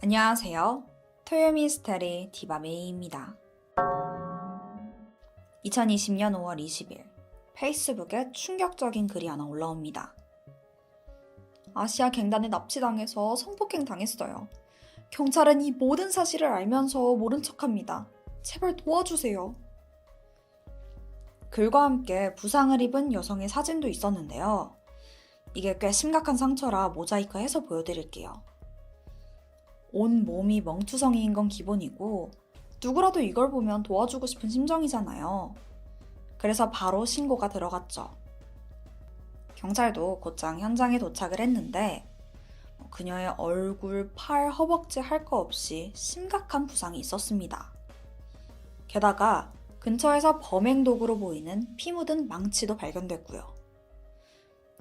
안녕하세요. 토요 미스테리 디바메이입니다. 2020년 5월 20일 페이스북에 충격적인 글이 하나 올라옵니다. 아시아 갱단에 납치당해서 성폭행 당했어요. 경찰은 이 모든 사실을 알면서 모른 척합니다. 제발 도와주세요. 글과 함께 부상을 입은 여성의 사진도 있었는데요. 이게 꽤 심각한 상처라 모자이크해서 보여드릴게요. 온 몸이 멍투성이인 건 기본이고 누구라도 이걸 보면 도와주고 싶은 심정이잖아요. 그래서 바로 신고가 들어갔죠. 경찰도 곧장 현장에 도착을 했는데 그녀의 얼굴, 팔, 허벅지 할 거 없이 심각한 부상이 있었습니다. 게다가 근처에서 범행 도구로 보이는 피 묻은 망치도 발견됐고요.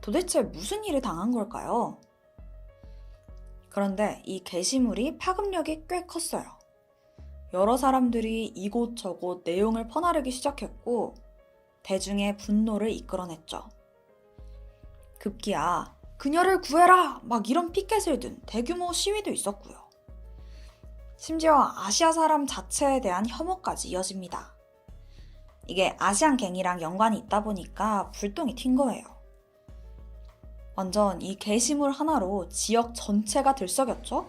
도대체 무슨 일을 당한 걸까요? 그런데 이 게시물이 파급력이 꽤 컸어요. 여러 사람들이 이곳저곳 내용을 퍼나르기 시작했고 대중의 분노를 이끌어냈죠. 급기야 그녀를 구해라! 막 이런 피켓을 든 대규모 시위도 있었고요. 심지어 아시아 사람 자체에 대한 혐오까지 이어집니다. 이게 아시안갱이랑 연관이 있다 보니까 불똥이 튄 거예요. 완전 이 게시물 하나로 지역 전체가 들썩였죠?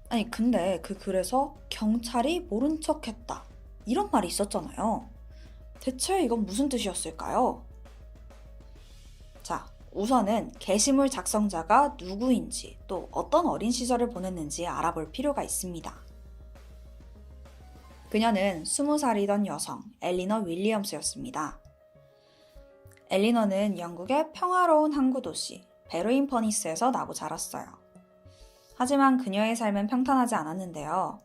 아니 근데 그 글에서 경찰이 모른 척했다 이런 말이 있었잖아요. 대체 이건 무슨 뜻이었을까요? 자, 우선은 게시물 작성자가 누구인지 또 어떤 어린 시절을 보냈는지 알아볼 필요가 있습니다. 그녀는 20살이던 여성 엘리너 윌리엄스였습니다. 엘리너는 영국의 평화로운 항구 도시 베르인퍼니스에서 나고 자랐어요. 하지만 그녀의 삶은 평탄하지 않았는데요.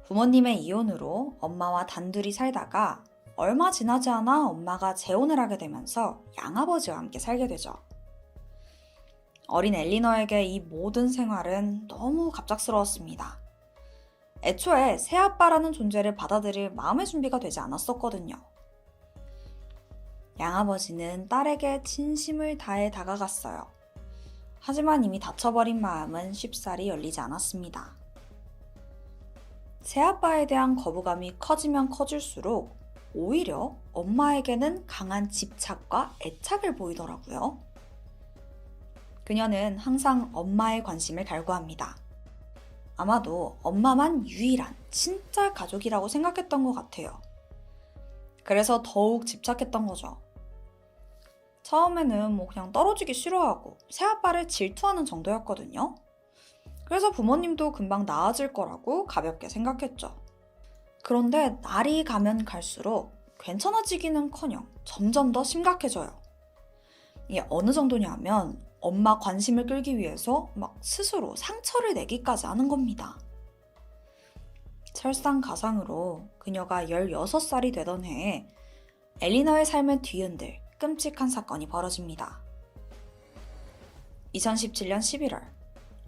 부모님의 이혼으로 엄마와 단둘이 살다가 얼마 지나지 않아 엄마가 재혼을 하게 되면서 양아버지와 함께 살게 되죠. 어린 엘리너에게 이 모든 생활은 너무 갑작스러웠습니다. 애초에 새아빠라는 존재를 받아들일 마음의 준비가 되지 않았었거든요. 양아버지는 딸에게 진심을 다해 다가갔어요. 하지만 이미 다쳐버린 마음은 쉽사리 열리지 않았습니다. 새아빠에 대한 거부감이 커지면 커질수록 오히려 엄마에게는 강한 집착과 애착을 보이더라고요. 그녀는 항상 엄마의 관심을 갈구합니다. 아마도 엄마만 유일한 진짜 가족이라고 생각했던 것 같아요. 그래서 더욱 집착했던 거죠. 처음에는 그냥 떨어지기 싫어하고 새아빠를 질투하는 정도였거든요. 그래서 부모님도 금방 나아질 거라고 가볍게 생각했죠. 그런데 날이 가면 갈수록 괜찮아지기는커녕 점점 더 심각해져요. 이게 어느 정도냐면 엄마 관심을 끌기 위해서 막 스스로 상처를 내기까지 하는 겁니다. 설상가상으로 그녀가 16살이 되던 해에 엘리너의 삶을 뒤흔들 끔찍한 사건이 벌어집니다. 2017년 11월,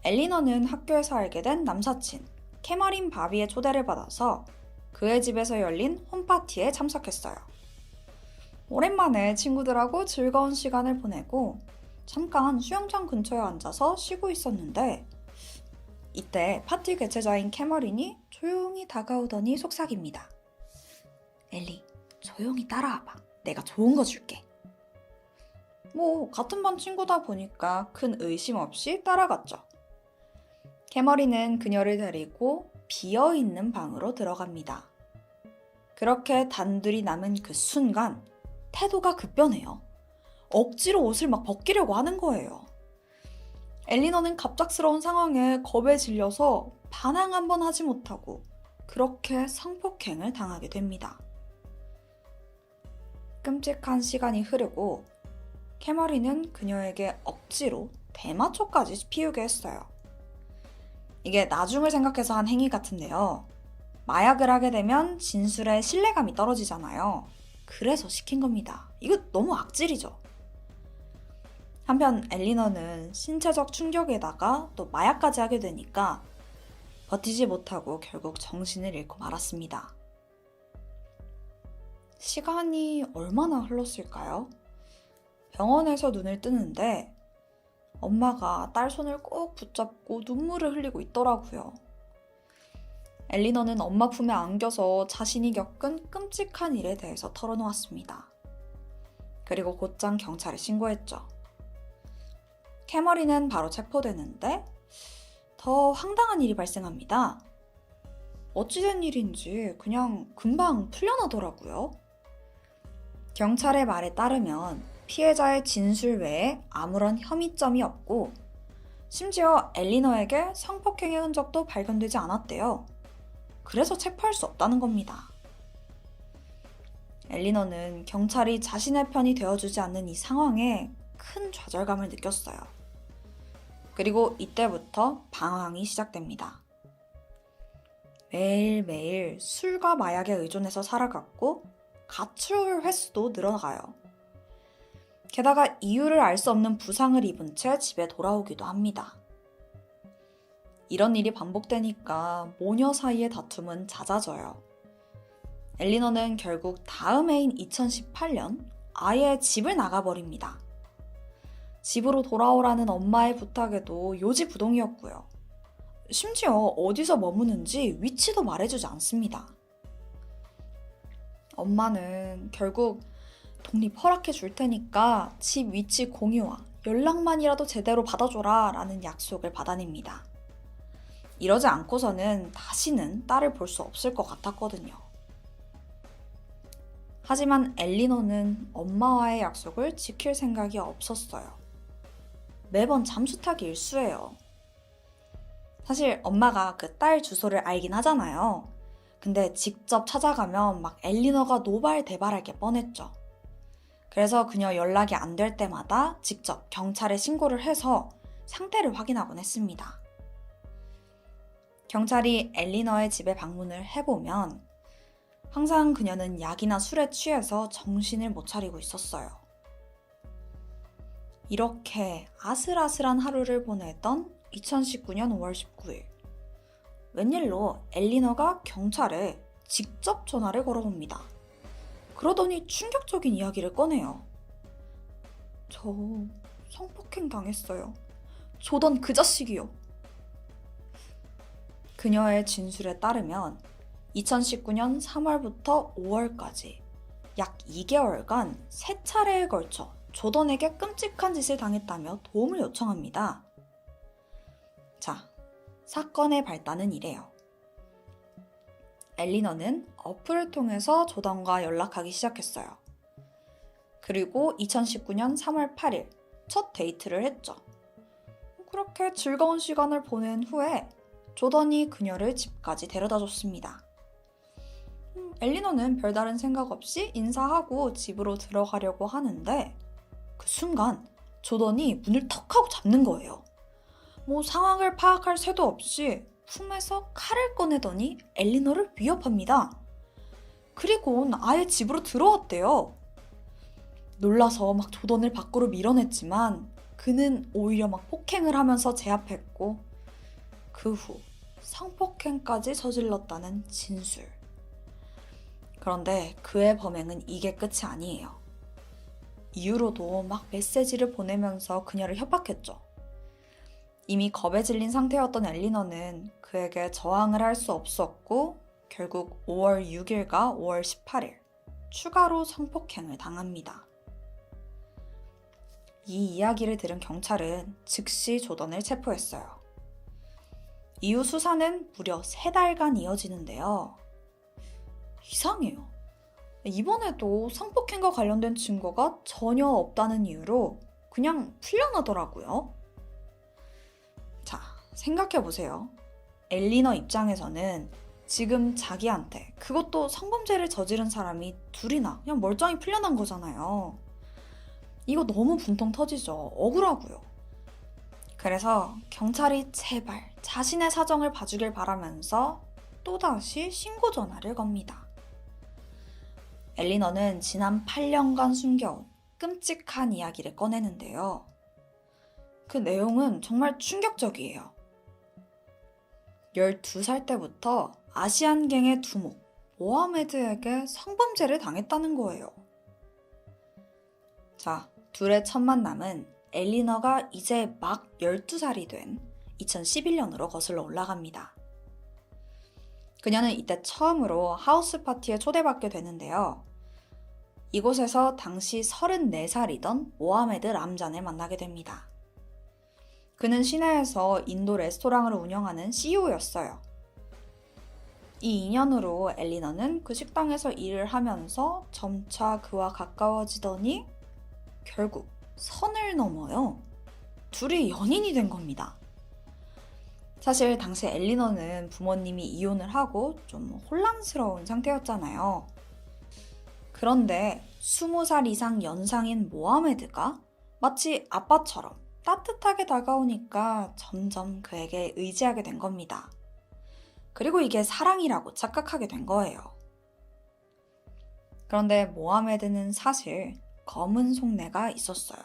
엘리너는 학교에서 알게 된 남사친 캐머린 바비의 초대를 받아서 그의 집에서 열린 홈파티에 참석했어요. 오랜만에 친구들하고 즐거운 시간을 보내고 잠깐 수영장 근처에 앉아서 쉬고 있었는데 이때 파티 개최자인 캐머린이 조용히 다가오더니 속삭입니다. 엘리, 조용히 따라와봐. 내가 좋은 거 줄게. 같은 반 친구다 보니까 큰 의심 없이 따라갔죠. 캐머린은 그녀를 데리고 비어있는 방으로 들어갑니다. 그렇게 단둘이 남은 그 순간 태도가 급변해요. 억지로 옷을 막 벗기려고 하는 거예요. 엘리너는 갑작스러운 상황에 겁에 질려서 반항 한번 하지 못하고 그렇게 성폭행을 당하게 됩니다. 끔찍한 시간이 흐르고 캐머린은 그녀에게 억지로 대마초까지 피우게 했어요. 이게 나중을 생각해서 한 행위 같은데요. 마약을 하게 되면 진술에 신뢰감이 떨어지잖아요. 그래서 시킨 겁니다. 이거 너무 악질이죠. 한편 엘리너는 신체적 충격에다가 또 마약까지 하게 되니까 버티지 못하고 결국 정신을 잃고 말았습니다. 시간이 얼마나 흘렀을까요? 병원에서 눈을 뜨는데 엄마가 딸 손을 꼭 붙잡고 눈물을 흘리고 있더라고요. 엘리너는 엄마 품에 안겨서 자신이 겪은 끔찍한 일에 대해서 털어놓았습니다. 그리고 곧장 경찰에 신고했죠. 캐머리는 바로 체포되는데 더 황당한 일이 발생합니다. 어찌된 일인지 그냥 금방 풀려나더라고요. 경찰의 말에 따르면 피해자의 진술 외에 아무런 혐의점이 없고 심지어 엘리너에게 성폭행의 흔적도 발견되지 않았대요. 그래서 체포할 수 없다는 겁니다. 엘리너는 경찰이 자신의 편이 되어주지 않는 이 상황에 큰 좌절감을 느꼈어요. 그리고 이때부터 방황이 시작됩니다. 매일매일 술과 마약에 의존해서 살아갔고 가출 횟수도 늘어가요. 게다가 이유를 알 수 없는 부상을 입은 채 집에 돌아오기도 합니다. 이런 일이 반복되니까 모녀 사이의 다툼은 잦아져요. 엘리너는 결국 다음 해인 2018년 아예 집을 나가버립니다. 집으로 돌아오라는 엄마의 부탁에도 요지부동이었고요. 심지어 어디서 머무는지 위치도 말해주지 않습니다. 엄마는 결국 독립 허락해 줄 테니까 집 위치 공유와 연락만이라도 제대로 받아줘라 라는 약속을 받아냅니다. 이러지 않고서는 다시는 딸을 볼 수 없을 것 같았거든요. 하지만 엘리너는 엄마와의 약속을 지킬 생각이 없었어요. 매번 잠수 타기 일쑤예요. 사실 엄마가 그 딸 주소를 알긴 하잖아요. 근데 직접 찾아가면 막 엘리너가 노발대발할 게 뻔했죠. 그래서 그녀 연락이 안 될 때마다 직접 경찰에 신고를 해서 상태를 확인하곤 했습니다. 경찰이 엘리너의 집에 방문을 해보면 항상 그녀는 약이나 술에 취해서 정신을 못 차리고 있었어요. 이렇게 아슬아슬한 하루를 보내던 2019년 5월 19일 웬일로 엘리너가 경찰에 직접 전화를 걸어봅니다. 그러더니 충격적인 이야기를 꺼내요. 저 성폭행 당했어요. 조던 그 자식이요. 그녀의 진술에 따르면 2019년 3월부터 5월까지 약 2개월간 3차례에 걸쳐 조던에게 끔찍한 짓을 당했다며 도움을 요청합니다. 자, 사건의 발단은 이래요. 엘리너는 어플을 통해서 조던과 연락하기 시작했어요. 그리고 2019년 3월 8일 첫 데이트를 했죠. 그렇게 즐거운 시간을 보낸 후에 조던이 그녀를 집까지 데려다 줬습니다. 엘리너는 별다른 생각 없이 인사하고 집으로 들어가려고 하는데 그 순간 조던이 문을 턱 하고 잡는 거예요. 상황을 파악할 새도 없이 품에서 칼을 꺼내더니 엘리너를 위협합니다. 그리고는 아예 집으로 들어왔대요. 놀라서 막 조던을 밖으로 밀어냈지만 그는 오히려 막 폭행을 하면서 제압했고 그 후 성폭행까지 저질렀다는 진술. 그런데 그의 범행은 이게 끝이 아니에요. 이후로도 막 메시지를 보내면서 그녀를 협박했죠. 이미 겁에 질린 상태였던 엘리너는 그에게 저항을 할 수 없었고 결국 5월 6일과 5월 18일 추가로 성폭행을 당합니다. 이 이야기를 들은 경찰은 즉시 조던을 체포했어요. 이후 수사는 무려 3달간 이어지는데요. 이상해요. 이번에도 성폭행과 관련된 증거가 전혀 없다는 이유로 그냥 풀려나더라고요. 자, 생각해보세요. 엘리너 입장에서는 지금 자기한테 그것도 성범죄를 저지른 사람이 둘이나 그냥 멀쩡히 풀려난 거잖아요. 이거 너무 분통 터지죠. 억울하고요. 그래서 경찰이 제발 자신의 사정을 봐주길 바라면서 또다시 신고 전화를 겁니다. 엘리너는 지난 8년간 숨겨온 끔찍한 이야기를 꺼내는데요. 그 내용은 정말 충격적이에요. 12살 때부터 아시안갱의 두목 모하메드에게 성범죄를 당했다는 거예요. 자, 둘의 첫 만남은 엘리너가 이제 막 12살이 된 2011년으로 거슬러 올라갑니다. 그녀는 이때 처음으로 하우스 파티에 초대받게 되는데요. 이곳에서 당시 34살이던 모하메드 람잔을 만나게 됩니다. 그는 시내에서 인도 레스토랑을 운영하는 CEO였어요. 이 인연으로 엘리너는 그 식당에서 일을 하면서 점차 그와 가까워지더니 결국 선을 넘어요. 둘이 연인이 된 겁니다. 사실 당시 엘리너는 부모님이 이혼을 하고 좀 혼란스러운 상태였잖아요. 그런데 20살 이상 연상인 모하메드가 마치 아빠처럼 따뜻하게 다가오니까 점점 그에게 의지하게 된 겁니다. 그리고 이게 사랑이라고 착각하게 된 거예요. 그런데 모하메드는 사실 검은 속내가 있었어요.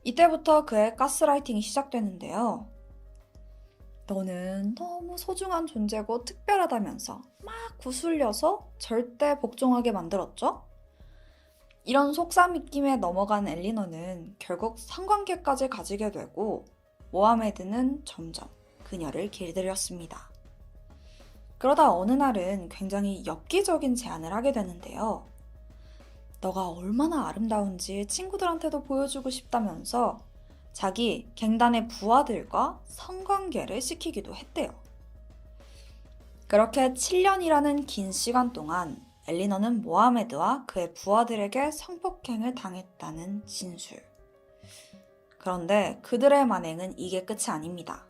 이때부터 그의 가스라이팅이 시작되는데요. 너는 너무 소중한 존재고 특별하다면서 막 구슬려서 절대 복종하게 만들었죠? 이런 속삭임에 넘어간 엘리너는 결국 성관계까지 가지게 되고 모하메드는 점점 그녀를 길들였습니다. 그러다 어느 날은 굉장히 엽기적인 제안을 하게 되는데요. 너가 얼마나 아름다운지 친구들한테도 보여주고 싶다면서 자기 갱단의 부하들과 성관계를 시키기도 했대요. 그렇게 7년이라는 긴 시간 동안 엘리너는 모하메드와 그의 부하들에게 성폭행을 당했다는 진술. 그런데 그들의 만행은 이게 끝이 아닙니다.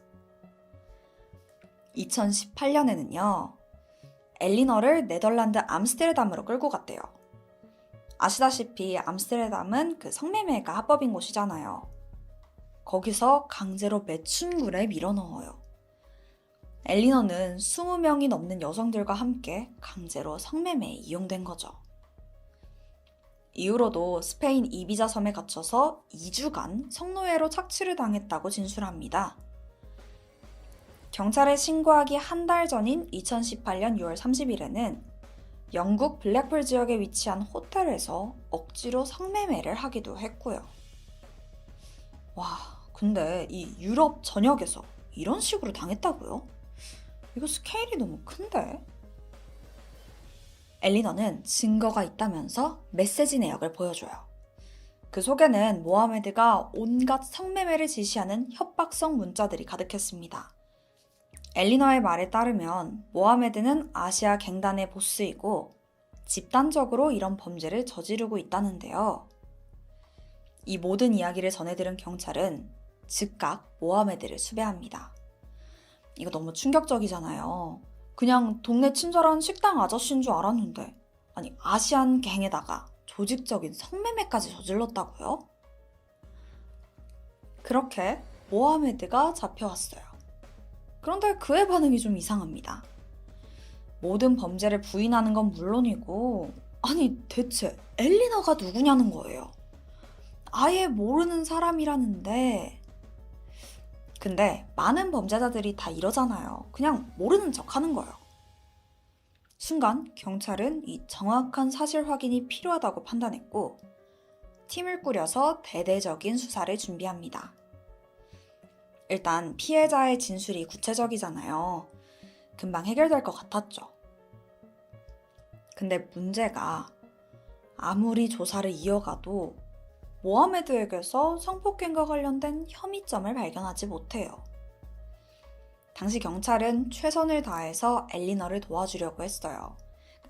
2018년에는요, 엘리너를 네덜란드 암스테르담으로 끌고 갔대요. 아시다시피 암스테르담은 그 성매매가 합법인 곳이잖아요. 거기서 강제로 매춘굴에 밀어넣어요. 엘리너는 20명이 넘는 여성들과 함께 강제로 성매매에 이용된 거죠. 이후로도 스페인 이비자 섬에 갇혀서 2주간 성노예로 착취를 당했다고 진술합니다. 경찰에 신고하기 한 달 전인 2018년 6월 30일에는 영국 블랙풀 지역에 위치한 호텔에서 억지로 성매매를 하기도 했고요. 와, 근데 이 유럽 전역에서 이런 식으로 당했다고요? 이거 스케일이 너무 큰데? 엘리너는 증거가 있다면서 메시지 내역을 보여줘요. 그 속에는 모하메드가 온갖 성매매를 지시하는 협박성 문자들이 가득했습니다. 엘리너의 말에 따르면 모하메드는 아시아 갱단의 보스이고 집단적으로 이런 범죄를 저지르고 있다는데요. 이 모든 이야기를 전해들은 경찰은 즉각 모하메드를 수배합니다. 이거 너무 충격적이잖아요. 그냥 동네 친절한 식당 아저씨인 줄 알았는데 아니 아시안 갱에다가 조직적인 성매매까지 저질렀다고요? 그렇게 모하메드가 잡혀왔어요. 그런데 그의 반응이 좀 이상합니다. 모든 범죄를 부인하는 건 물론이고 아니 대체 엘리너가 누구냐는 거예요. 아예 모르는 사람이라는데 근데 많은 범죄자들이 다 이러잖아요. 그냥 모르는 척 하는 거예요. 순간 경찰은 이 정확한 사실 확인이 필요하다고 판단했고 팀을 꾸려서 대대적인 수사를 준비합니다. 일단 피해자의 진술이 구체적이잖아요. 금방 해결될 것 같았죠. 근데 문제가 아무리 조사를 이어가도 모하메드에게서 성폭행과 관련된 혐의점을 발견하지 못해요. 당시 경찰은 최선을 다해서 엘리너를 도와주려고 했어요.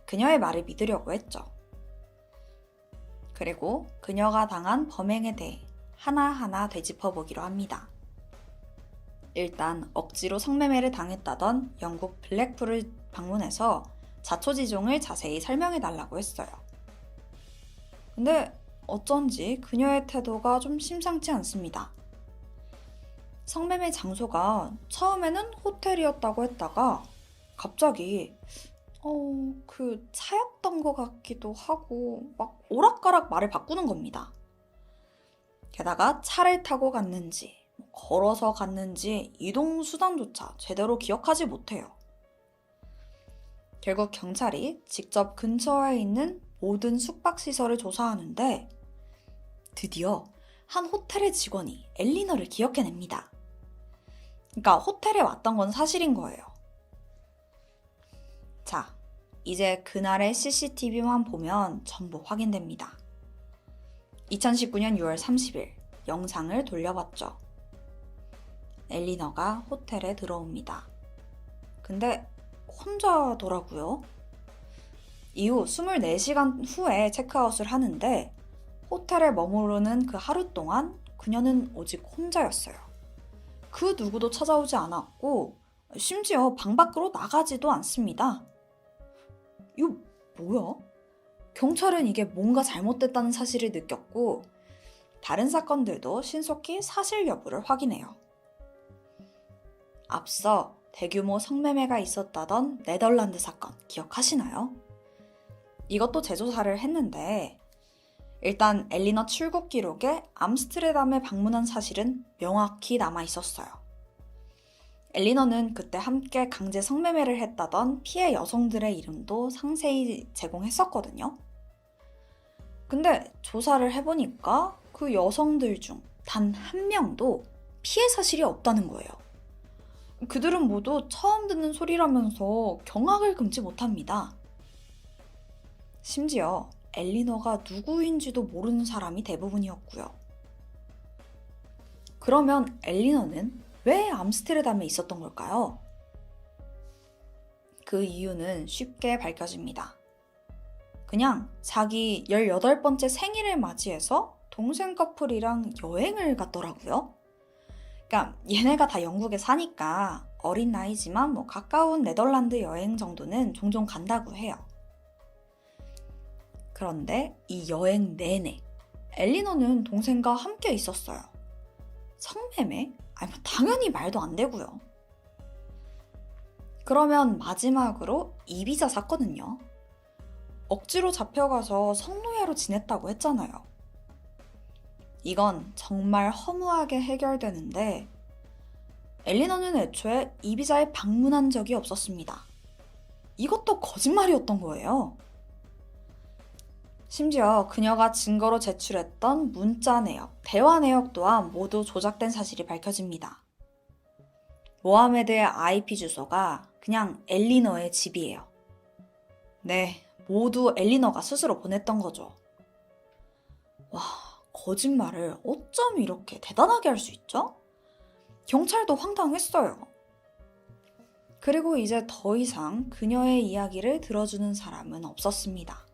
그녀의 말을 믿으려고 했죠. 그리고 그녀가 당한 범행에 대해 하나하나 되짚어보기로 합니다. 일단 억지로 성매매를 당했다던 영국 블랙풀을 방문해서 자초지종을 자세히 설명해달라고 했어요. 근데 어쩐지 그녀의 태도가 좀 심상치 않습니다. 성매매 장소가 처음에는 호텔이었다고 했다가 갑자기 차였던 것 같기도 하고 막 오락가락 말을 바꾸는 겁니다. 게다가 차를 타고 갔는지 걸어서 갔는지 이동 수단조차 제대로 기억하지 못해요. 결국 경찰이 직접 근처에 있는 모든 숙박시설을 조사하는데 드디어 한 호텔의 직원이 엘리너를 기억해냅니다. 그러니까 호텔에 왔던 건 사실인 거예요. 자, 이제 그날의 CCTV만 보면 전부 확인됩니다. 2019년 6월 30일 영상을 돌려봤죠. 엘리너가 호텔에 들어옵니다. 근데 혼자더라고요. 이후 24시간 후에 체크아웃을 하는데 호텔에 머무르는 그 하루 동안 그녀는 오직 혼자였어요. 그 누구도 찾아오지 않았고 심지어 방 밖으로 나가지도 않습니다. 이거 뭐야? 경찰은 이게 뭔가 잘못됐다는 사실을 느꼈고 다른 사건들도 신속히 사실 여부를 확인해요. 앞서 대규모 성매매가 있었다던 네덜란드 사건 기억하시나요? 이것도 재조사를 했는데 일단 엘리너 출국 기록에 암스테르담에 방문한 사실은 명확히 남아 있었어요. 엘리너는 그때 함께 강제 성매매를 했다던 피해 여성들의 이름도 상세히 제공했었거든요. 근데 조사를 해보니까 그 여성들 중 단 한 명도 피해 사실이 없다는 거예요. 그들은 모두 처음 듣는 소리라면서 경악을 금치 못합니다. 심지어 엘리너가 누구인지도 모르는 사람이 대부분이었고요. 그러면 엘리너는 왜 암스테르담에 있었던 걸까요? 그 이유는 쉽게 밝혀집니다. 그냥 자기 18번째 생일을 맞이해서 동생 커플이랑 여행을 갔더라고요. 그러니까 얘네가 다 영국에 사니까 어린 나이지만 가까운 네덜란드 여행 정도는 종종 간다고 해요. 그런데 이 여행 내내 엘리너는 동생과 함께 있었어요. 성매매? 당연히 말도 안 되고요. 그러면 마지막으로 이비자 사건은요? 억지로 잡혀가서 성노예로 지냈다고 했잖아요. 이건 정말 허무하게 해결되는데 엘리너는 애초에 이비자에 방문한 적이 없었습니다. 이것도 거짓말이었던 거예요. 심지어 그녀가 증거로 제출했던 문자 내역, 대화 내역 또한 모두 조작된 사실이 밝혀집니다. 모하메드의 IP 주소가 그냥 엘리너의 집이에요. 네, 모두 엘리너가 스스로 보냈던 거죠. 와, 거짓말을 어쩜 이렇게 대단하게 할 수 있죠? 경찰도 황당했어요. 그리고 이제 더 이상 그녀의 이야기를 들어주는 사람은 없었습니다.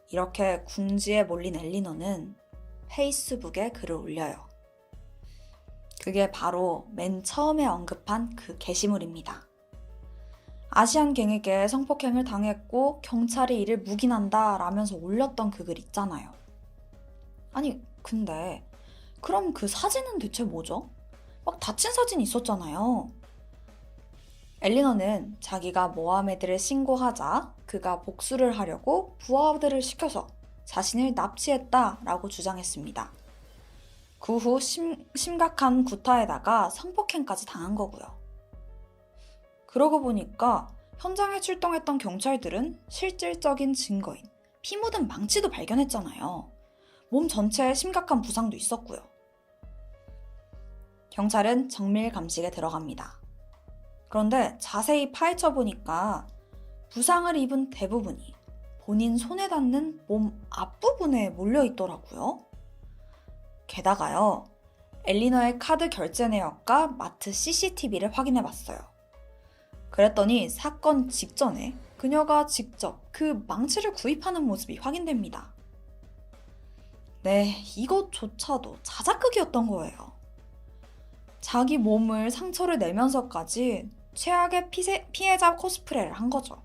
이렇게 궁지에 몰린 엘리너는 페이스북에 글을 올려요. 그게 바로 맨 처음에 언급한 그 게시물입니다. 아시안갱에게 성폭행을 당했고 경찰이 이를 묵인한다 라면서 올렸던 그 글 있잖아요. 아니 근데 그럼 그 사진은 대체 뭐죠? 막 다친 사진이 있었잖아요. 엘리너는 자기가 모하메드를 신고하자 그가 복수를 하려고 부하들을 시켜서 자신을 납치했다라고 주장했습니다. 그 후 심각한 구타에다가 성폭행까지 당한 거고요. 그러고 보니까 현장에 출동했던 경찰들은 실질적인 증거인 피 묻은 망치도 발견했잖아요. 몸 전체에 심각한 부상도 있었고요. 경찰은 정밀 감식에 들어갑니다. 그런데 자세히 파헤쳐 보니까 부상을 입은 대부분이 본인 손에 닿는 몸 앞부분에 몰려 있더라고요. 게다가요, 엘리너의 카드 결제 내역과 마트 CCTV를 확인해 봤어요. 그랬더니 사건 직전에 그녀가 직접 그 망치를 구입하는 모습이 확인됩니다. 네, 이것조차도 자작극이었던 거예요. 자기 몸을 상처를 내면서까지 최악의 피해자 코스프레를 한 거죠.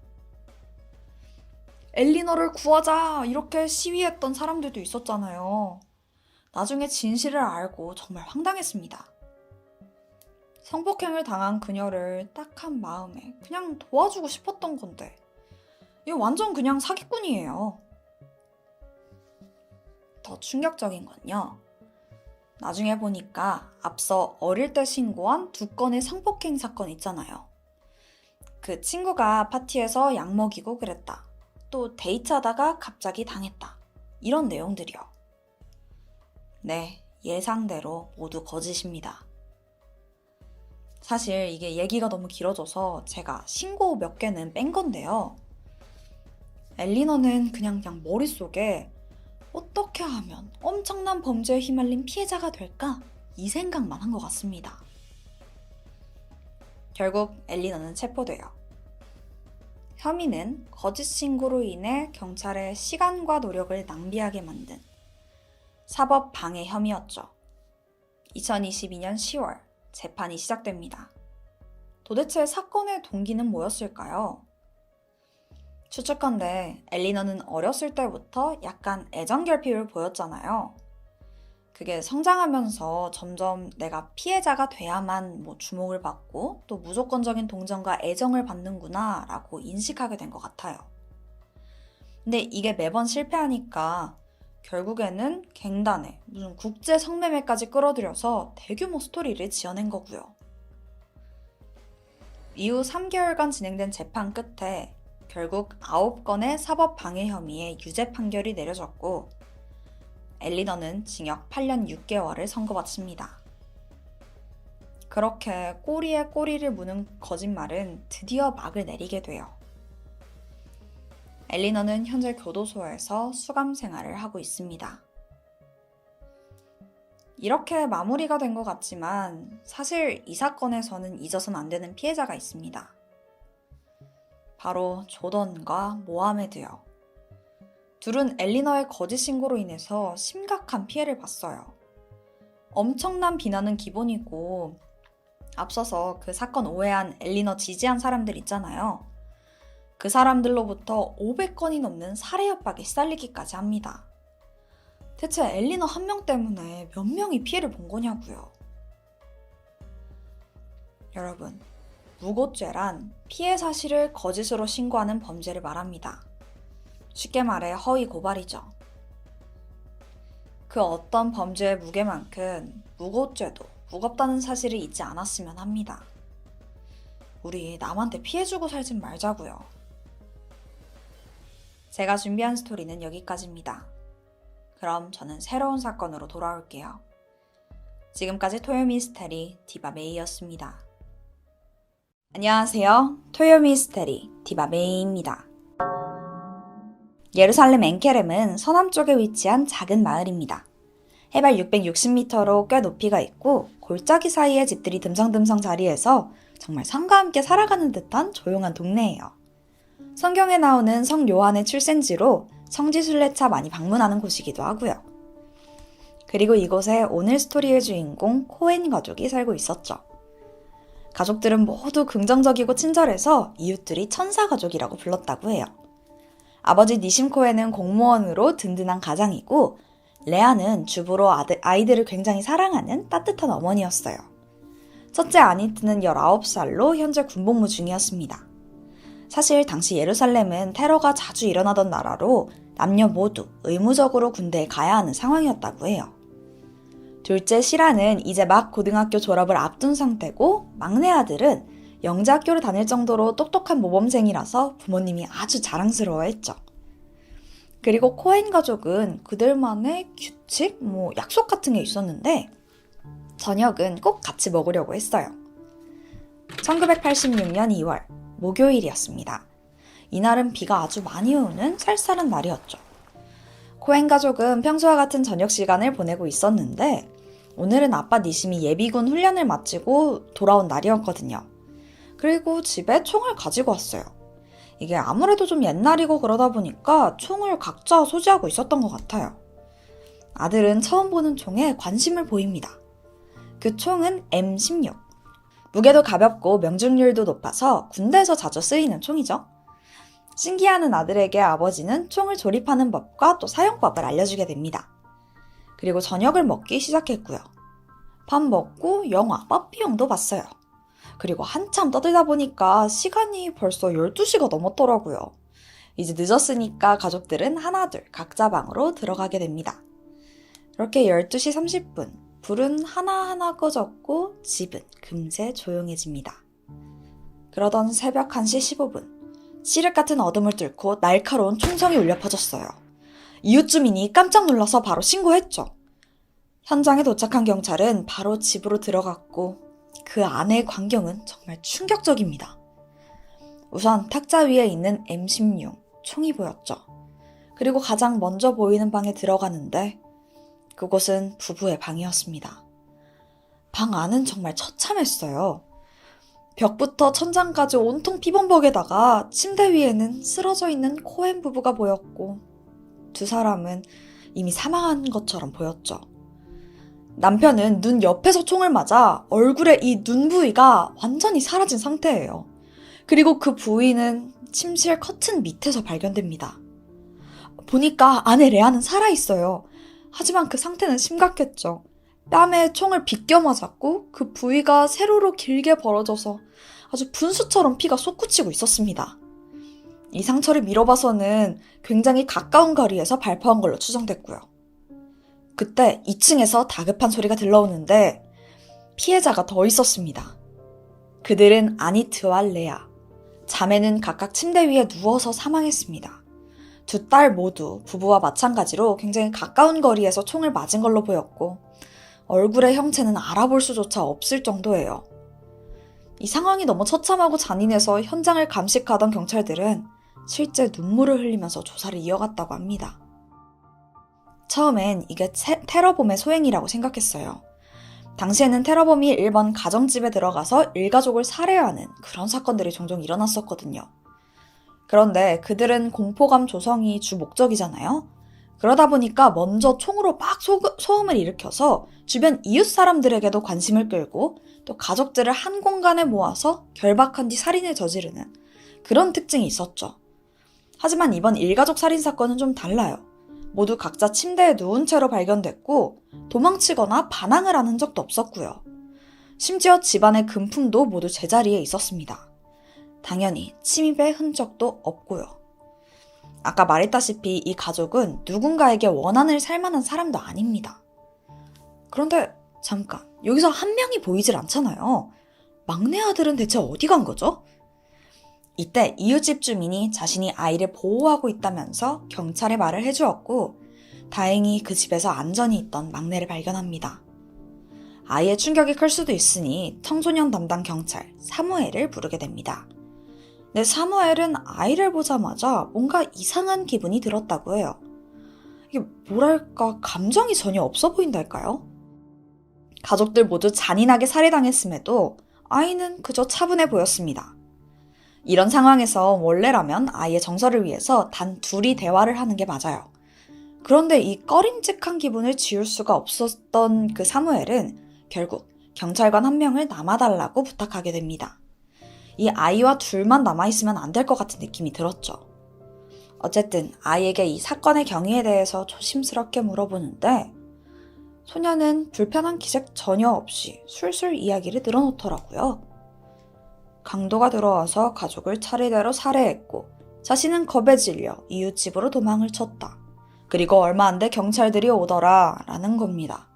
엘리너를 구하자 이렇게 시위했던 사람들도 있었잖아요. 나중에 진실을 알고 정말 황당했습니다. 성폭행을 당한 그녀를 딱한 마음에 그냥 도와주고 싶었던 건데 이거 완전 그냥 사기꾼이에요. 더 충격적인 건요. 나중에 보니까 앞서 어릴 때 신고한 2건의 성폭행 사건 있잖아요. 그 친구가 파티에서 약 먹이고 그랬다. 또 데이트하다가 갑자기 당했다. 이런 내용들이요. 네, 예상대로 모두 거짓입니다. 사실 이게 얘기가 너무 길어져서 제가 신고 몇 개는 뺀 건데요. 엘리너는 그냥 머릿속에 어떻게 하면 엄청난 범죄에 휘말린 피해자가 될까? 이 생각만 한 것 같습니다. 결국 엘리너는 체포돼요. 혐의는 거짓 신고로 인해 경찰의 시간과 노력을 낭비하게 만든 사법 방해 혐의였죠. 2022년 10월 재판이 시작됩니다. 도대체 사건의 동기는 뭐였을까요? 추측컨대 엘리너는 어렸을 때부터 약간 애정결핍을 보였잖아요. 그게 성장하면서 점점 내가 피해자가 돼야만 주목을 받고 또 무조건적인 동정과 애정을 받는구나 라고 인식하게 된 것 같아요. 근데 이게 매번 실패하니까 결국에는 갱단에 무슨 국제 성매매까지 끌어들여서 대규모 스토리를 지어낸 거고요. 이후 3개월간 진행된 재판 끝에 결국 9건의 사법 방해 혐의에 유죄 판결이 내려졌고 엘리너는 징역 8년 6개월을 선고받습니다. 그렇게 꼬리에 꼬리를 무는 거짓말은 드디어 막을 내리게 돼요. 엘리너는 현재 교도소에서 수감 생활을 하고 있습니다. 이렇게 마무리가 된 것 같지만 사실 이 사건에서는 잊어선 안 되는 피해자가 있습니다. 바로 조던과 모하메드요. 둘은 엘리너의 거짓 신고로 인해서 심각한 피해를 봤어요. 엄청난 비난은 기본이고 앞서서 그 사건 오해한 엘리너 지지한 사람들 있잖아요. 그 사람들로부터 500건이 넘는 살해 협박에 시달리기까지 합니다. 대체 엘리너 한 명 때문에 몇 명이 피해를 본 거냐고요. 여러분, 무고죄란 피해 사실을 거짓으로 신고하는 범죄를 말합니다. 쉽게 말해 허위 고발이죠. 그 어떤 범죄의 무게만큼 무고죄도 무겁다는 사실을 잊지 않았으면 합니다. 우리 남한테 피해주고 살진 말자고요. 제가 준비한 스토리는 여기까지입니다. 그럼 저는 새로운 사건으로 돌아올게요. 지금까지 토요미스테리 디바메이였습니다. 안녕하세요. 토요미스테리 디바메이입니다. 예루살렘 엔케렘은 서남쪽에 위치한 작은 마을입니다. 해발 660m로 꽤 높이가 있고 골짜기 사이에 집들이 듬성듬성 자리해서 정말 성과 함께 살아가는 듯한 조용한 동네예요. 성경에 나오는 성 요한의 출생지로 성지순례차 많이 방문하는 곳이기도 하고요. 그리고 이곳에 오늘 스토리의 주인공 코엔 가족이 살고 있었죠. 가족들은 모두 긍정적이고 친절해서 이웃들이 천사 가족이라고 불렀다고 해요. 아버지 니심 코엔은 공무원으로 든든한 가장이고 레아는 주부로 아이들을 굉장히 사랑하는 따뜻한 어머니였어요. 첫째 아니트는 19살로 현재 군복무 중이었습니다. 사실 당시 예루살렘은 테러가 자주 일어나던 나라로 남녀 모두 의무적으로 군대에 가야 하는 상황이었다고 해요. 둘째 시라는 이제 막 고등학교 졸업을 앞둔 상태고 막내 아들은 영재학교를 다닐 정도로 똑똑한 모범생이라서 부모님이 아주 자랑스러워했죠. 그리고 코엔 가족은 그들만의 규칙, 약속 같은 게 있었는데 저녁은 꼭 같이 먹으려고 했어요. 1986년 2월 목요일이었습니다. 이날은 비가 아주 많이 오는 쌀쌀한 날이었죠. 코엔 가족은 평소와 같은 저녁 시간을 보내고 있었는데 오늘은 아빠 니심이 예비군 훈련을 마치고 돌아온 날이었거든요. 그리고 집에 총을 가지고 왔어요. 이게 아무래도 좀 옛날이고 그러다 보니까 총을 각자 소지하고 있었던 것 같아요. 아들은 처음 보는 총에 관심을 보입니다. 그 총은 M16. 무게도 가볍고 명중률도 높아서 군대에서 자주 쓰이는 총이죠. 신기해하는 아들에게 아버지는 총을 조립하는 법과 또 사용법을 알려주게 됩니다. 그리고 저녁을 먹기 시작했고요. 밥 먹고 영화 빠삐용도 봤어요. 그리고 한참 떠들다 보니까 시간이 벌써 12시가 넘었더라고요. 이제 늦었으니까 가족들은 하나둘 각자 방으로 들어가게 됩니다. 그렇게 12시 30분, 불은 하나하나 꺼졌고 집은 금세 조용해집니다. 그러던 새벽 1시 15분, 칠흑 같은 어둠을 뚫고 날카로운 총성이 울려 퍼졌어요. 이웃 주민이 깜짝 놀라서 바로 신고했죠. 현장에 도착한 경찰은 바로 집으로 들어갔고 그 안의 광경은 정말 충격적입니다. 우선 탁자 위에 있는 M16 총이 보였죠. 그리고 가장 먼저 보이는 방에 들어가는데 그곳은 부부의 방이었습니다. 방 안은 정말 처참했어요. 벽부터 천장까지 온통 피범벅에다가 침대 위에는 쓰러져 있는 코엔 부부가 보였고 두 사람은 이미 사망한 것처럼 보였죠. 남편은 눈 옆에서 총을 맞아 얼굴에 이 눈 부위가 완전히 사라진 상태예요. 그리고 그 부위는 침실 커튼 밑에서 발견됩니다. 보니까 아내 레아는 살아있어요. 하지만 그 상태는 심각했죠. 뺨에 총을 비껴 맞았고 그 부위가 세로로 길게 벌어져서 아주 분수처럼 피가 솟구치고 있었습니다. 이 상처를 미뤄봐서는 굉장히 가까운 거리에서 발포한 걸로 추정됐고요. 그때 2층에서 다급한 소리가 들려오는데 피해자가 더 있었습니다. 그들은 아니트와 레아, 자매는 각각 침대 위에 누워서 사망했습니다. 두 딸 모두 부부와 마찬가지로 굉장히 가까운 거리에서 총을 맞은 걸로 보였고 얼굴의 형체는 알아볼 수조차 없을 정도예요. 이 상황이 너무 처참하고 잔인해서 현장을 감식하던 경찰들은 실제 눈물을 흘리면서 조사를 이어갔다고 합니다. 처음엔 이게 테러범의 소행이라고 생각했어요. 당시에는 테러범이 일본 가정집에 들어가서 일가족을 살해하는 그런 사건들이 종종 일어났었거든요. 그런데 그들은 공포감 조성이 주 목적이잖아요. 그러다 보니까 먼저 총으로 막 소음을 일으켜서 주변 이웃 사람들에게도 관심을 끌고 또 가족들을 한 공간에 모아서 결박한 뒤 살인을 저지르는 그런 특징이 있었죠. 하지만 이번 일가족 살인 사건은 좀 달라요. 모두 각자 침대에 누운 채로 발견됐고 도망치거나 반항을 하는 적도 없었고요. 심지어 집안의 금품도 모두 제자리에 있었습니다. 당연히 침입의 흔적도 없고요. 아까 말했다시피 이 가족은 누군가에게 원한을 살 만한 사람도 아닙니다. 그런데 잠깐, 여기서 한 명이 보이질 않잖아요. 막내 아들은 대체 어디 간 거죠? 이때 이웃집 주민이 자신이 아이를 보호하고 있다면서 경찰에 말을 해주었고 다행히 그 집에서 안전히 있던 막내를 발견합니다. 아이의 충격이 클 수도 있으니 청소년 담당 경찰 사무엘을 부르게 됩니다. 근데 사무엘은 아이를 보자마자 뭔가 이상한 기분이 들었다고 해요. 이게 뭐랄까 감정이 전혀 없어 보인달까요? 가족들 모두 잔인하게 살해당했음에도 아이는 그저 차분해 보였습니다. 이런 상황에서 원래라면 아이의 정서를 위해서 단 둘이 대화를 하는 게 맞아요. 그런데 이 꺼림칙한 기분을 지울 수가 없었던 그 사무엘은 결국 경찰관 한 명을 남아달라고 부탁하게 됩니다. 이 아이와 둘만 남아있으면 안 될 것 같은 느낌이 들었죠. 어쨌든 아이에게 이 사건의 경위에 대해서 조심스럽게 물어보는데 소녀는 불편한 기색 전혀 없이 술술 이야기를 늘어놓더라고요. 강도가 들어와서 가족을 차례대로 살해했고 자신은 겁에 질려 이웃집으로 도망을 쳤다. 그리고 얼마 안 돼 경찰들이 오더라 라는 겁니다.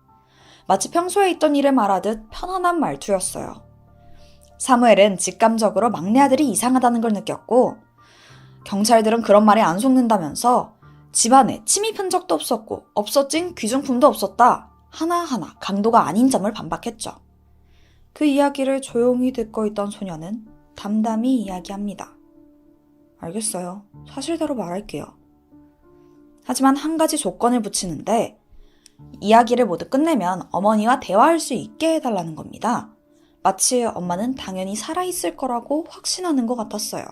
마치 평소에 있던 일을 말하듯 편안한 말투였어요. 사무엘은 직감적으로 막내 아들이 이상하다는 걸 느꼈고 경찰들은 그런 말에 안 속는다면서 집안에 침입 흔적도 없었고 없어진 귀중품도 없었다. 하나하나 강도가 아닌 점을 반박했죠. 그 이야기를 조용히 듣고 있던 소녀는 담담히 이야기합니다. 알겠어요. 사실대로 말할게요. 하지만 한 가지 조건을 붙이는데 이야기를 모두 끝내면 어머니와 대화할 수 있게 해달라는 겁니다. 마치 엄마는 당연히 살아있을 거라고 확신하는 것 같았어요.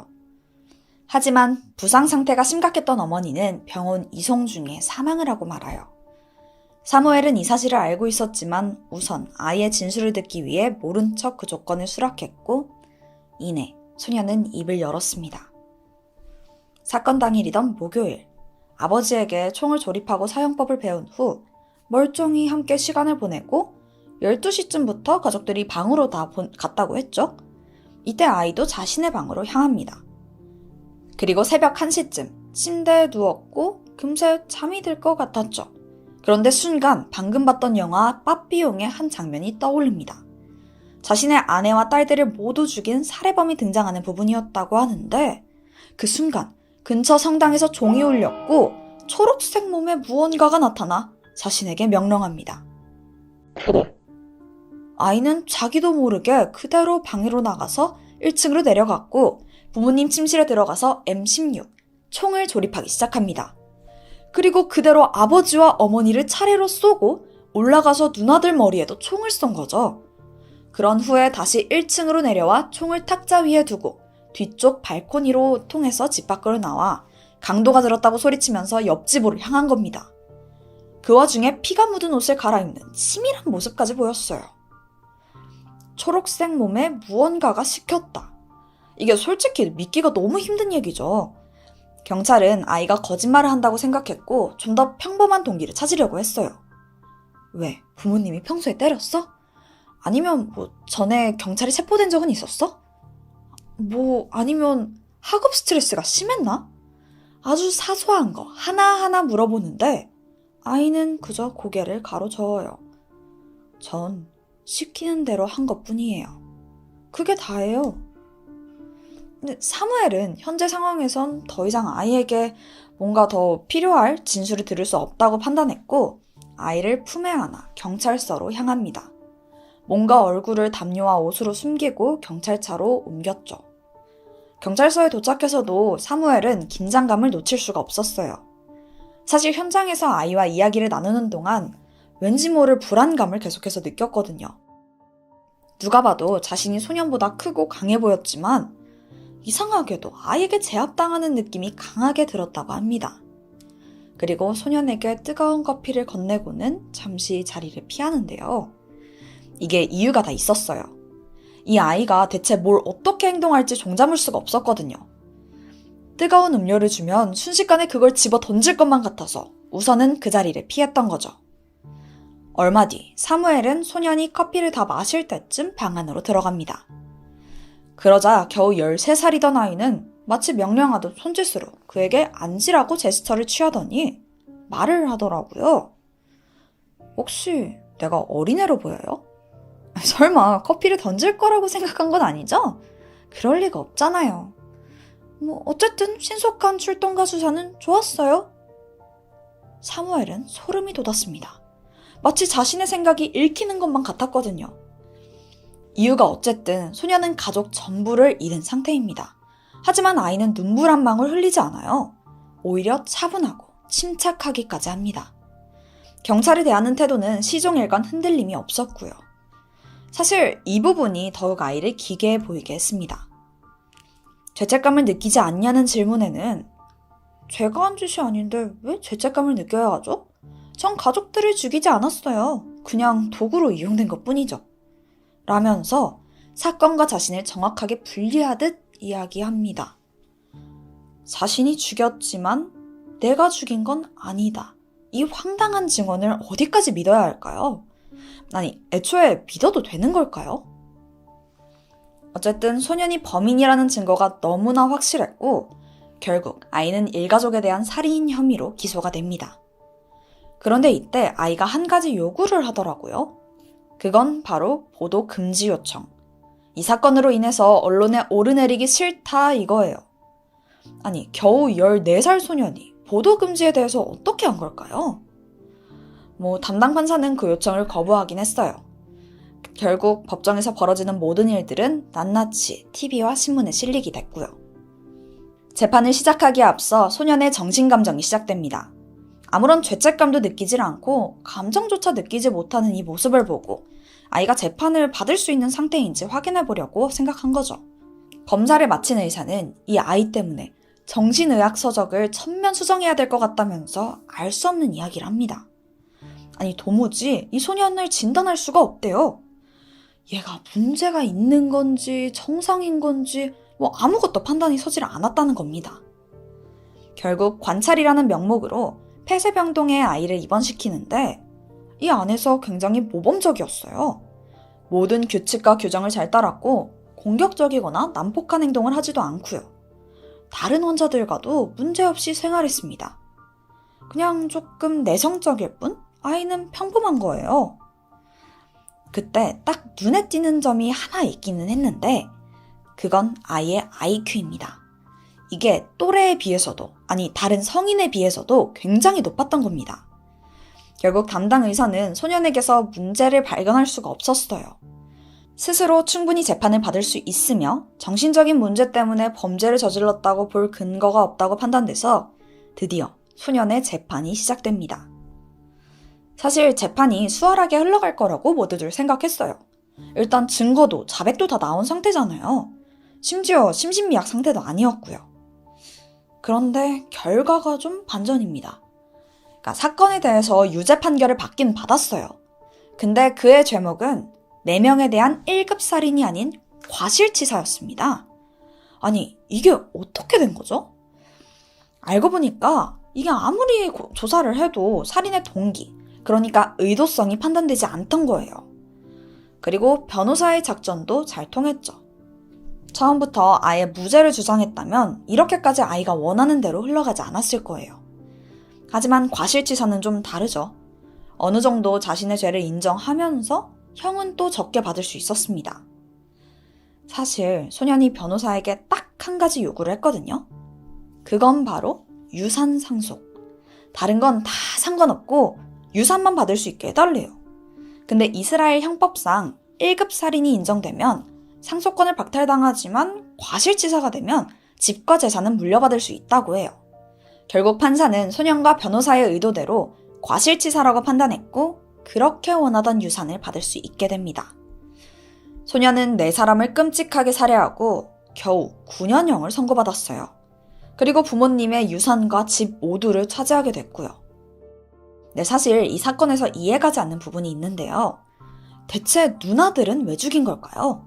하지만 부상 상태가 심각했던 어머니는 병원 이송 중에 사망을 하고 말아요. 사무엘은 이 사실을 알고 있었지만 우선 아이의 진술을 듣기 위해 모른 척 그 조건을 수락했고 이내 소녀는 입을 열었습니다. 사건 당일이던 목요일, 아버지에게 총을 조립하고 사용법을 배운 후 멀쩡히 함께 시간을 보내고 12시쯤부터 가족들이 방으로 다 갔다고 했죠. 이때 아이도 자신의 방으로 향합니다. 그리고 새벽 1시쯤 침대에 누웠고 금세 잠이 들 것 같았죠. 그런데 순간 방금 봤던 영화 빠삐용의 한 장면이 떠올립니다. 자신의 아내와 딸들을 모두 죽인 살해범이 등장하는 부분이었다고 하는데 그 순간 근처 성당에서 종이 울렸고 초록색 몸의 무언가가 나타나 자신에게 명령합니다. 그래. 아이는 자기도 모르게 그대로 방으로 나가서 1층으로 내려갔고 부모님 침실에 들어가서 M16, 총을 조립하기 시작합니다. 그리고 그대로 아버지와 어머니를 차례로 쏘고 올라가서 누나들 머리에도 총을 쏜 거죠. 그런 후에 다시 1층으로 내려와 총을 탁자 위에 두고 뒤쪽 발코니로 통해서 집 밖으로 나와 강도가 들었다고 소리치면서 옆집으로 향한 겁니다. 그 와중에 피가 묻은 옷을 갈아입는 치밀한 모습까지 보였어요. 초록색 몸에 무언가가 식혔다. 이게 솔직히 믿기가 너무 힘든 얘기죠. 경찰은 아이가 거짓말을 한다고 생각했고 좀 더 평범한 동기를 찾으려고 했어요. 왜? 부모님이 평소에 때렸어? 아니면 전에 경찰이 체포된 적은 있었어? 아니면 학업 스트레스가 심했나? 아주 사소한 거 하나하나 물어보는데 아이는 그저 고개를 가로저어요. 전 시키는 대로 한 것뿐이에요. 그게 다예요. 근데 사무엘은 현재 상황에선 더 이상 아이에게 뭔가 더 필요할 진술을 들을 수 없다고 판단했고 아이를 품에 안아 경찰서로 향합니다. 뭔가 얼굴을 담요와 옷으로 숨기고 경찰차로 옮겼죠. 경찰서에 도착해서도 사무엘은 긴장감을 놓칠 수가 없었어요. 사실 현장에서 아이와 이야기를 나누는 동안 왠지 모를 불안감을 계속해서 느꼈거든요. 누가 봐도 자신이 소년보다 크고 강해 보였지만 이상하게도 아이에게 제압당하는 느낌이 강하게 들었다고 합니다. 그리고 소년에게 뜨거운 커피를 건네고는 잠시 자리를 피하는데요. 이게 이유가 다 있었어요. 이 아이가 대체 뭘 어떻게 행동할지 종잡을 수가 없었거든요. 뜨거운 음료를 주면 순식간에 그걸 집어 던질 것만 같아서 우선은 그 자리를 피했던 거죠. 얼마 뒤 사무엘은 소년이 커피를 다 마실 때쯤 방 안으로 들어갑니다. 그러자 겨우 13살이던 아이는 마치 명령하듯 손짓으로 그에게 앉으라고 제스처를 취하더니 말을 하더라고요. 혹시 내가 어린애로 보여요? 설마 커피를 던질 거라고 생각한 건 아니죠? 그럴 리가 없잖아요. 어쨌든 신속한 출동과 수사는 좋았어요. 사무엘은 소름이 돋았습니다. 마치 자신의 생각이 읽히는 것만 같았거든요. 이유가 어쨌든 소년은 가족 전부를 잃은 상태입니다. 하지만 아이는 눈물 한 방울 흘리지 않아요. 오히려 차분하고 침착하기까지 합니다. 경찰이 대하는 태도는 시종일관 흔들림이 없었고요. 사실 이 부분이 더욱 아이를 기괴해 보이게 했습니다. 죄책감을 느끼지 않냐는 질문에는 제가 한 짓이 아닌데 왜 죄책감을 느껴야 하죠? 전 가족들을 죽이지 않았어요. 그냥 도구로 이용된 것뿐이죠. 라면서 사건과 자신을 정확하게 분리하듯 이야기합니다. 자신이 죽였지만 내가 죽인 건 아니다. 이 황당한 증언을 어디까지 믿어야 할까요? 아니, 애초에 믿어도 되는 걸까요? 어쨌든 소년이 범인이라는 증거가 너무나 확실했고 결국 아이는 일가족에 대한 살인 혐의로 기소가 됩니다. 그런데 이때 아이가 한 가지 요구를 하더라고요. 그건 바로 보도 금지 요청. 이 사건으로 인해서 언론에 오르내리기 싫다 이거예요. 아니, 겨우 14살 소년이 보도 금지에 대해서 어떻게 한 걸까요? 담당 판사는 그 요청을 거부하긴 했어요. 결국 법정에서 벌어지는 모든 일들은 낱낱이 TV와 신문에 실리게 됐고요. 재판을 시작하기에 앞서 소년의 정신감정이 시작됩니다. 아무런 죄책감도 느끼질 않고 감정조차 느끼지 못하는 이 모습을 보고 아이가 재판을 받을 수 있는 상태인지 확인해 보려고 생각한 거죠. 검사를 마친 의사는 이 아이 때문에 정신의학 서적을 전면 수정해야 될 것 같다면서 알 수 없는 이야기를 합니다. 아니, 도무지 이 소년을 진단할 수가 없대요. 얘가 문제가 있는 건지 정상인 건지 아무것도 판단이 서질 않았다는 겁니다. 결국 관찰이라는 명목으로 폐쇄병동에 아이를 입원시키는데 이 안에서 굉장히 모범적이었어요. 모든 규칙과 규정을 잘 따랐고 공격적이거나 난폭한 행동을 하지도 않고요. 다른 환자들과도 문제없이 생활했습니다. 그냥 조금 내성적일 뿐 아이는 평범한 거예요. 그때 딱 눈에 띄는 점이 하나 있기는 했는데 그건 아이의 IQ입니다. 이게 또래에 비해서도, 아니 다른 성인에 비해서도 굉장히 높았던 겁니다. 결국 담당 의사는 소년에게서 문제를 발견할 수가 없었어요. 스스로 충분히 재판을 받을 수 있으며 정신적인 문제 때문에 범죄를 저질렀다고 볼 근거가 없다고 판단돼서 드디어 소년의 재판이 시작됩니다. 사실 재판이 수월하게 흘러갈 거라고 모두들 생각했어요. 일단 증거도 자백도 다 나온 상태잖아요. 심지어 심신미약 상태도 아니었고요. 그런데 결과가 좀 반전입니다. 그러니까 사건에 대해서 유죄 판결을 받긴 받았어요. 근데 그의 죄목은 4명에 대한 1급 살인이 아닌 과실치사였습니다. 아니, 이게 어떻게 된 거죠? 알고 보니까 이게 아무리 조사를 해도 살인의 동기, 그러니까 의도성이 판단되지 않던 거예요. 그리고 변호사의 작전도 잘 통했죠. 처음부터 아예 무죄를 주장했다면 이렇게까지 아이가 원하는 대로 흘러가지 않았을 거예요. 하지만 과실치사는 좀 다르죠. 어느 정도 자신의 죄를 인정하면서 형은 또 적게 받을 수 있었습니다. 사실 소년이 변호사에게 딱 한 가지 요구를 했거든요. 그건 바로 유산 상속. 다른 건 다 상관없고 유산만 받을 수 있게 해달래요. 근데 이스라엘 형법상 1급 살인이 인정되면 상속권을 박탈당하지만 과실치사가 되면 집과 재산은 물려받을 수 있다고 해요. 결국 판사는 소년과 변호사의 의도대로 과실치사라고 판단했고 그렇게 원하던 유산을 받을 수 있게 됩니다. 소년은 4사람을 끔찍하게 살해하고 겨우 9년형을 선고받았어요. 그리고 부모님의 유산과 집 모두를 차지하게 됐고요. 네, 사실 이 사건에서 이해가지 않는 부분이 있는데요. 대체 누나들은 왜 죽인 걸까요?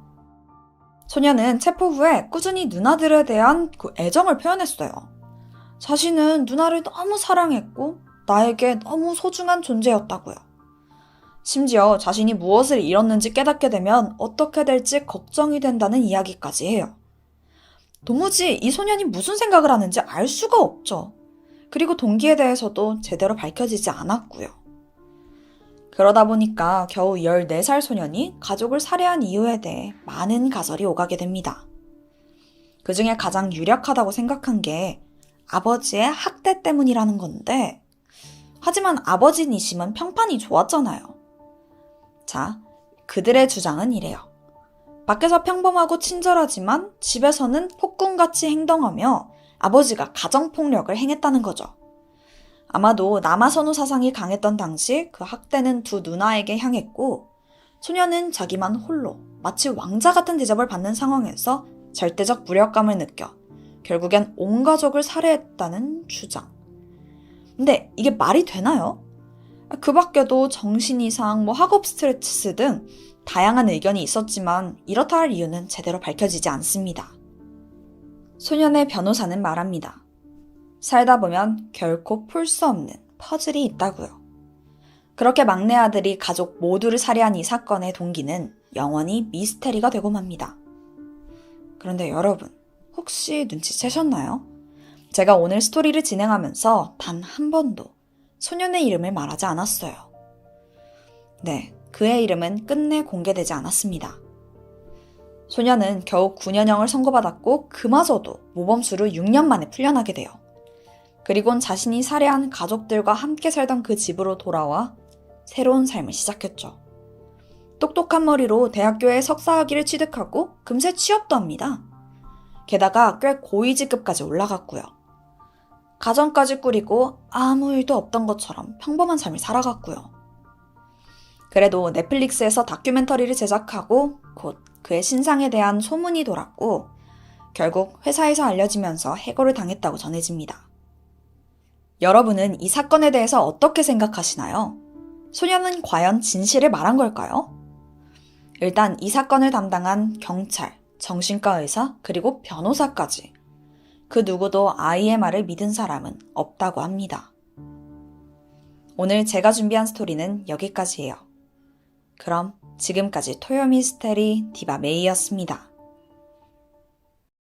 소년은 체포 후에 꾸준히 누나들에 대한 그 애정을 표현했어요. 자신은 누나를 너무 사랑했고 나에게 너무 소중한 존재였다고요. 심지어 자신이 무엇을 잃었는지 깨닫게 되면 어떻게 될지 걱정이 된다는 이야기까지 해요. 도무지 이 소년이 무슨 생각을 하는지 알 수가 없죠. 그리고 동기에 대해서도 제대로 밝혀지지 않았고요. 그러다 보니까 겨우 14살 소년이 가족을 살해한 이유에 대해 많은 가설이 오가게 됩니다. 그 중에 가장 유력하다고 생각한 게 아버지의 학대 때문이라는 건데, 하지만 아버지 니심은 평판이 좋았잖아요. 자, 그들의 주장은 이래요. 밖에서 평범하고 친절하지만 집에서는 폭군같이 행동하며 아버지가 가정폭력을 행했다는 거죠. 아마도 남아선호 사상이 강했던 당시 그 학대는 두 누나에게 향했고 소년은 자기만 홀로 마치 왕자 같은 대접을 받는 상황에서 절대적 무력감을 느껴 결국엔 온 가족을 살해했다는 주장. 근데 이게 말이 되나요? 그 밖에도 정신 이상, 학업 스트레스 등 다양한 의견이 있었지만 이렇다 할 이유는 제대로 밝혀지지 않습니다. 소년의 변호사는 말합니다. 살다 보면 결코 풀 수 없는 퍼즐이 있다고요. 그렇게 막내 아들이 가족 모두를 살해한 이 사건의 동기는 영원히 미스테리가 되고 맙니다. 그런데 여러분, 혹시 눈치채셨나요? 제가 오늘 스토리를 진행하면서 단 한 번도 소년의 이름을 말하지 않았어요. 네, 그의 이름은 끝내 공개되지 않았습니다. 소년은 겨우 9년형을 선고받았고 그마저도 모범수로 6년 만에 풀려나게 돼요. 그리곤 자신이 살해한 가족들과 함께 살던 그 집으로 돌아와 새로운 삶을 시작했죠. 똑똑한 머리로 대학교에 석사학위를 취득하고 금세 취업도 합니다. 게다가 꽤 고위직급까지 올라갔고요. 가정까지 꾸리고 아무 일도 없던 것처럼 평범한 삶을 살아갔고요. 그래도 넷플릭스에서 다큐멘터리를 제작하고 곧 그의 신상에 대한 소문이 돌았고 결국 회사에서 알려지면서 해고를 당했다고 전해집니다. 여러분은 이 사건에 대해서 어떻게 생각하시나요? 소년은 과연 진실을 말한 걸까요? 일단 이 사건을 담당한 경찰, 정신과 의사, 그리고 변호사까지 그 누구도 아이의 말을 믿은 사람은 없다고 합니다. 오늘 제가 준비한 스토리는 여기까지예요. 그럼 지금까지 토요 미스테리 디바 메이였습니다.